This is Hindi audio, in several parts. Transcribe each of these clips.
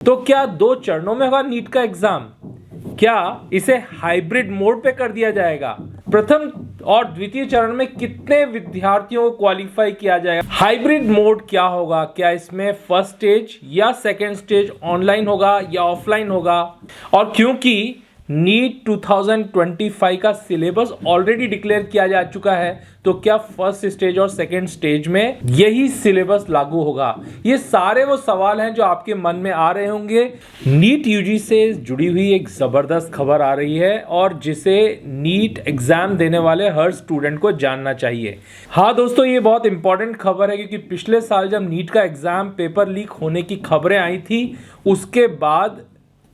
तो क्या 2 चरणों में होगा नीट का एग्जाम? क्या इसे हाइब्रिड मोड पे कर दिया जाएगा? प्रथम और द्वितीय चरण में कितने विद्यार्थियों को क्वालिफाई किया जाएगा? हाइब्रिड मोड क्या होगा? क्या इसमें फर्स्ट स्टेज या सेकेंड स्टेज ऑनलाइन होगा या ऑफलाइन होगा? और क्योंकि नीट 2025 का सिलेबस ऑलरेडी डिक्लेयर किया जा चुका है, तो क्या फर्स्ट स्टेज और सेकेंड स्टेज में यही सिलेबस लागू होगा? ये सारे वो सवाल हैं जो आपके मन में आ रहे होंगे। नीट यूजी से जुड़ी हुई एक जबरदस्त खबर आ रही है और जिसे नीट एग्जाम देने वाले हर स्टूडेंट को जानना चाहिए। हाँ दोस्तों, ये बहुत इंपॉर्टेंट खबर है क्योंकि पिछले साल जब नीट का एग्जाम पेपर लीक होने की खबरें आई थी, उसके बाद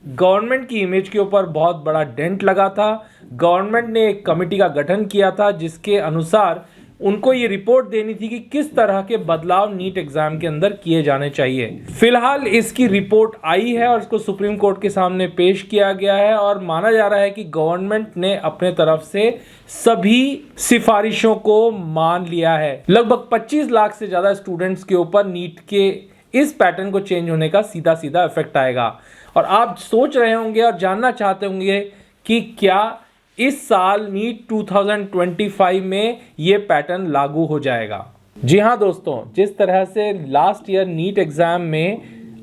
गवर्नमेंट की इमेज के ऊपर बहुत बड़ा डेंट लगा था। गवर्नमेंट ने एक कमेटी का गठन किया था जिसके अनुसार उनको ये रिपोर्ट देनी थी कि किस तरह के बदलाव नीट एग्जाम के अंदर किए जाने चाहिए। फिलहाल इसकी रिपोर्ट आई है और इसको सुप्रीम कोर्ट के सामने पेश किया गया है और माना जा रहा है कि गवर्नमेंट ने अपने तरफ से सभी सिफारिशों को मान लिया है। लगभग 25 लाख से ज्यादा स्टूडेंट्स के ऊपर नीट के इस पैटर्न को चेंज होने का सीधा सीधा इफेक्ट आएगा। और आप सोच रहे होंगे और जानना चाहते होंगे कि क्या इस साल नीट 2025 में ये पैटर्न लागू हो जाएगा। जी हाँ दोस्तों, जिस तरह से लास्ट ईयर नीट एग्जाम में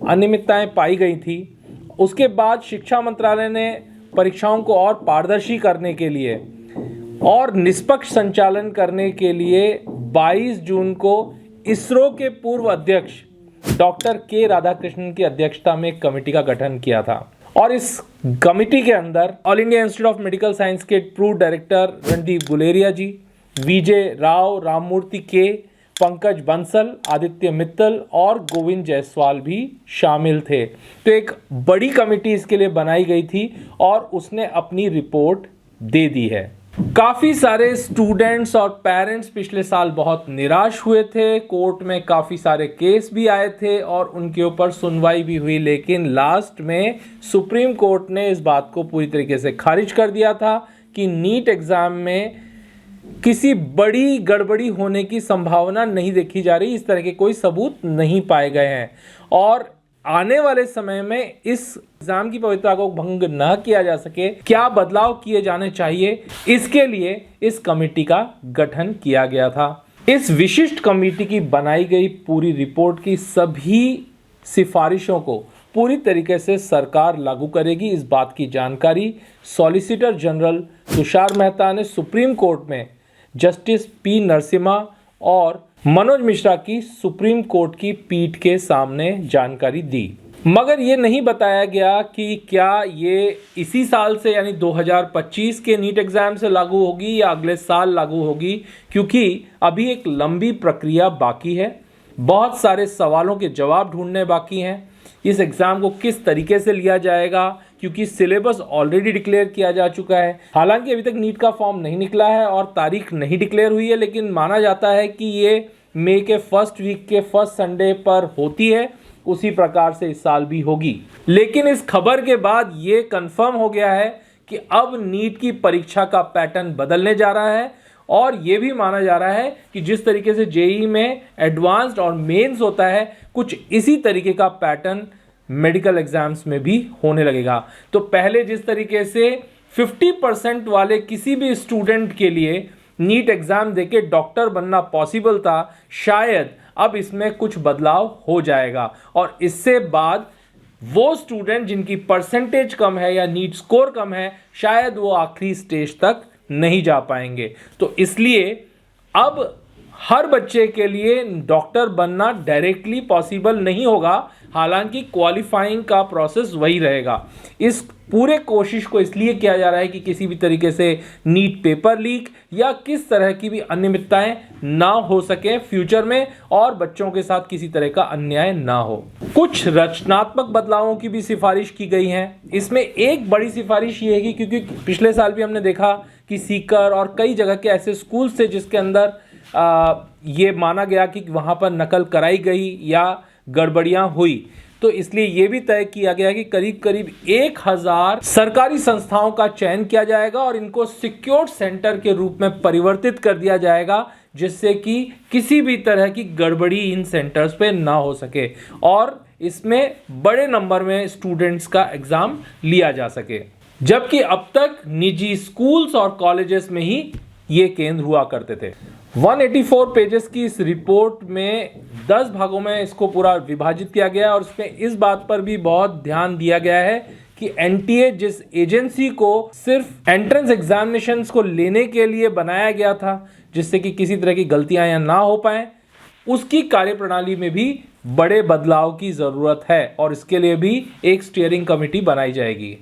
अनियमितताएं पाई गई थी, उसके बाद शिक्षा मंत्रालय ने परीक्षाओं को और पारदर्शी करने के लिए और निष्पक्ष संचालन करने के लिए 22 जून को इसरो के पूर्व अध्यक्ष डॉक्टर के राधाकृष्णन की अध्यक्षता में एक कमेटी का गठन किया था और इस कमेटी के अंदर all India institute of medical science के प्रूव डायरेक्टर रणदीप गुलेरिया जी, विजय राव, राममूर्ति के, पंकज बंसल, आदित्य मित्तल और गोविंद जायसवाल भी शामिल थे। तो एक बड़ी कमेटी इसके लिए बनाई गई थी और उसने अपनी रिपोर्ट दे दी है। काफी सारे स्टूडेंट्स और पेरेंट्स पिछले साल बहुत निराश हुए थे। कोर्ट में काफी सारे केस भी आए थे और उनके ऊपर सुनवाई भी हुई, लेकिन लास्ट में सुप्रीम कोर्ट ने इस बात को पूरी तरीके से खारिज कर दिया था कि नीट एग्जाम में किसी बड़ी गड़बड़ी होने की संभावना नहीं देखी जा रही। इस तरह के कोई सबूत नहीं पाए गए हैं और आने वाले समय में इस एग्जाम की पवित्रता को भंग न किया जा सके, क्या बदलाव किए जाने चाहिए, इसके लिए इस कमेटी का गठन किया गया था। इस विशिष्ट कमेटी की बनाई गई पूरी रिपोर्ट की सभी सिफारिशों को पूरी तरीके से सरकार लागू करेगी। इस बात की जानकारी सॉलिसिटर जनरल तुषार मेहता ने सुप्रीम कोर्ट में जस्टिस पी नरसिम्हा और मनोज मिश्रा की सुप्रीम कोर्ट की पीठ के सामने जानकारी दी। मगर ये नहीं बताया गया कि क्या ये इसी साल से यानी 2025 के नीट एग्जाम से लागू होगी या अगले साल लागू होगी, क्योंकि अभी एक लंबी प्रक्रिया बाकी है। बहुत सारे सवालों के जवाब ढूंढने बाकी हैं। इस एग्जाम को किस तरीके से लिया जाएगा, क्योंकि सिलेबस ऑलरेडी डिक्लेयर किया जा चुका है। हालांकि अभी तक नीट का फॉर्म नहीं निकला है और तारीख नहीं डिक्लेयर हुई है, लेकिन माना जाता है कि ये मई के फर्स्ट वीक के फर्स्ट संडे पर होती है। उसी प्रकार से इस साल भी होगी। लेकिन इस खबर के बाद ये कंफर्म हो गया है कि अब नीट की परीक्षा का पैटर्न बदलने जा रहा है और ये भी माना जा रहा है कि जिस तरीके से जेईई में एडवांस्ड और मेंस होता है, कुछ इसी तरीके का पैटर्न मेडिकल एग्जाम्स में भी होने लगेगा। तो पहले जिस तरीके से 50% वाले किसी भी स्टूडेंट के लिए नीट एग्जाम देके डॉक्टर बनना पॉसिबल था, शायद अब इसमें कुछ बदलाव हो जाएगा और इससे बाद वो स्टूडेंट जिनकी परसेंटेज कम है या नीट स्कोर कम है, शायद वो आखिरी स्टेज तक नहीं जा पाएंगे। तो इसलिए अब हर बच्चे के लिए डॉक्टर बनना डायरेक्टली पॉसिबल नहीं होगा, हालांकि क्वालिफाइंग का प्रोसेस वही रहेगा। इस पूरे कोशिश को इसलिए किया जा रहा है कि किसी भी तरीके से नीट पेपर लीक या किस तरह की भी अनियमितताएं ना हो सके फ्यूचर में और बच्चों के साथ किसी तरह का अन्याय ना हो। कुछ रचनात्मक बदलावों की भी सिफारिश की गई है। इसमें एक बड़ी सिफारिश ये है कि क्योंकि पिछले साल भी हमने देखा कि सीकर और कई जगह के ऐसे स्कूल थे जिसके अंदर ये माना गया कि वहाँ पर नकल कराई गई या गड़बड़ियाँ हुई, तो इसलिए ये भी तय किया गया कि करीब करीब 1000 सरकारी संस्थाओं का चयन किया जाएगा और इनको सिक्योर्ड सेंटर के रूप में परिवर्तित कर दिया जाएगा, जिससे कि किसी भी तरह की गड़बड़ी इन सेंटर्स पे ना हो सके। और इसमें बड़े नंबर में स्टूडेंट्स का एग्जाम लिया जा सके। जबकि अब तक निजी स्कूल्स और कॉलेजेस में ही ये केंद्र हुआ करते थे। 184 पेजेस की इस रिपोर्ट में 10 भागों में इसको पूरा विभाजित किया गया और इसमें इस बात पर भी बहुत ध्यान दिया गया है कि एनटीए जिस एजेंसी को सिर्फ एंट्रेंस एग्जामिनेशंस को लेने के लिए बनाया गया था, जिससे कि किसी तरह की गलतियां या ना हो पाए, उसकी कार्यप्रणाली में भी बड़े बदलाव की जरूरत है और इसके लिए भी एक स्टीयरिंग कमेटी बनाई जाएगी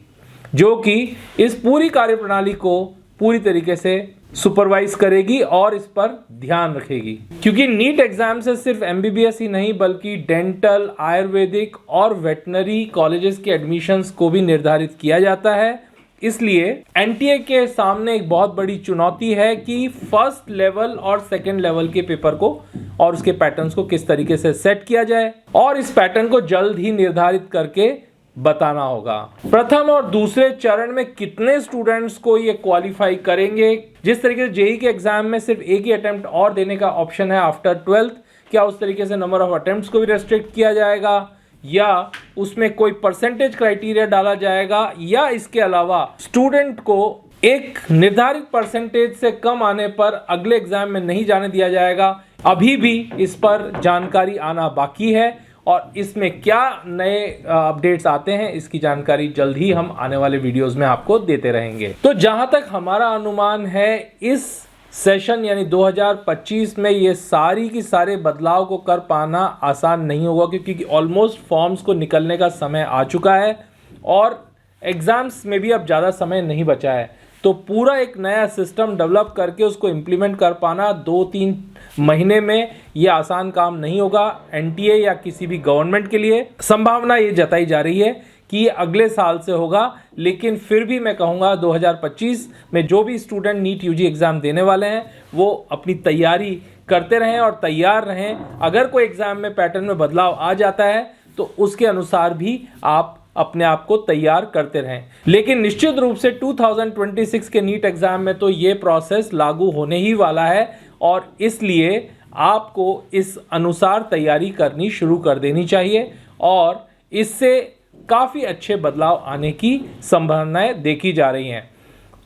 जो कि इस पूरी कार्यप्रणाली को पूरी तरीके से सुपरवाइज करेगी और इस पर ध्यान रखेगी। क्योंकि नीट एग्जाम से सिर्फ एमबीबीएस ही नहीं बल्कि डेंटल, आयुर्वेदिक और वेटनरी कॉलेजेस के एडमिशंस को भी निर्धारित किया जाता है। इसलिए एनटीए के सामने एक बहुत बड़ी चुनौती है कि फर्स्ट लेवल और सेकंड लेवल के पेपर को और उसके पैटर्न्स को किस तरीके से सेट किया जाए और इस पैटर्न को जल्द ही निर्धारित करके बताना होगा। प्रथम और दूसरे चरण में कितने स्टूडेंट्स को ये क्वालिफाई करेंगे, जिस तरीके से जेईई के एग्जाम में सिर्फ एक ही अटेम्प्ट और देने का ऑप्शन है आफ्टर 12th, क्या उस तरीके से नंबर ऑफ अटेम्प्ट्स को भी रेस्ट्रिक्ट किया जाएगा या उसमें कोई परसेंटेज क्राइटेरिया डाला जाएगा या इसके अलावा स्टूडेंट को एक निर्धारित परसेंटेज से कम आने पर अगले एग्जाम में नहीं जाने दिया जाएगा। अभी भी इस पर जानकारी आना बाकी है और इसमें क्या नए अपडेट्स आते हैं इसकी जानकारी जल्द ही हम आने वाले वीडियोस में आपको देते रहेंगे। तो जहां तक हमारा अनुमान है इस सेशन यानी 2025 में ये सारी की सारे बदलाव को कर पाना आसान नहीं होगा क्योंकि ऑलमोस्ट फॉर्म्स को निकलने का समय आ चुका है और एग्जाम्स में भी अब ज़्यादा समय नहीं बचा है। तो पूरा एक नया सिस्टम डेवलप करके उसको इम्प्लीमेंट कर पाना 2-3 महीने में ये आसान काम नहीं होगा एनटीए या किसी भी गवर्नमेंट के लिए। संभावना ये जताई जा रही है कि ये अगले साल से होगा, लेकिन फिर भी मैं कहूँगा 2025 में जो भी स्टूडेंट नीट यूजी एग्ज़ाम देने वाले हैं वो अपनी तैयारी करते रहें और तैयार रहें। अगर कोई एग्ज़ाम में पैटर्न में बदलाव आ जाता है तो उसके अनुसार भी आप अपने आप को तैयार करते रहें। लेकिन निश्चित रूप से 2026 के नीट एग्जाम में तो ये प्रोसेस लागू होने ही वाला है और इसलिए आपको इस अनुसार तैयारी करनी शुरू कर देनी चाहिए और इससे काफ़ी अच्छे बदलाव आने की संभावनाएं देखी जा रही हैं।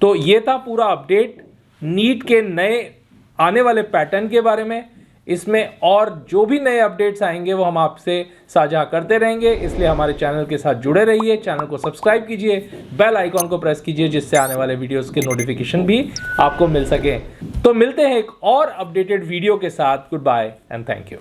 तो ये था पूरा अपडेट नीट के नए आने वाले पैटर्न के बारे में। इसमें और जो भी नए अपडेट्स आएंगे वो हम आपसे साझा करते रहेंगे, इसलिए हमारे चैनल के साथ जुड़े रहिए। चैनल को सब्सक्राइब कीजिए, बेल आइकॉन को प्रेस कीजिए जिससे आने वाले वीडियोस के नोटिफिकेशन भी आपको मिल सके। तो मिलते हैं एक और अपडेटेड वीडियो के साथ। Good bye and thank you.